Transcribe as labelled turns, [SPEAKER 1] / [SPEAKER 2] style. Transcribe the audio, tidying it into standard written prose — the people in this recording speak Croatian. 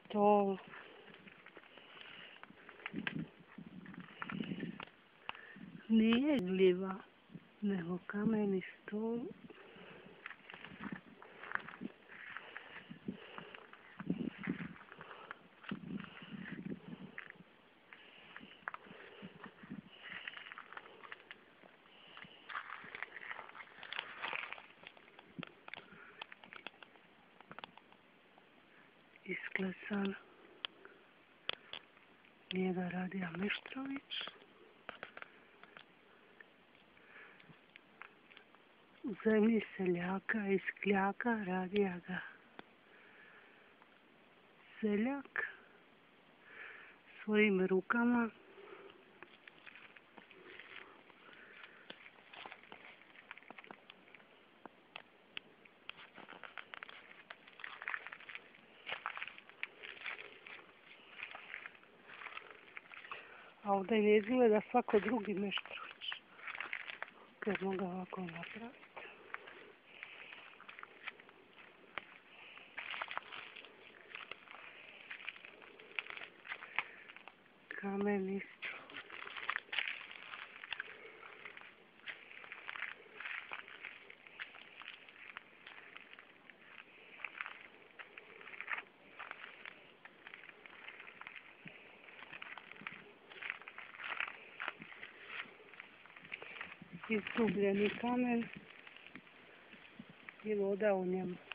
[SPEAKER 1] stol. Nije gljiva, nego kameni stol. Isklesan. Njega Radija Meštrović. U zemlji seljaka iz Kljaka radija ga seljak svojim rukama. A ovdje ne izgleda svako drugi Meštrović. Kad mogu ovako napraviti. Kamen isto. Izgubljeni kamen i voda u njemu.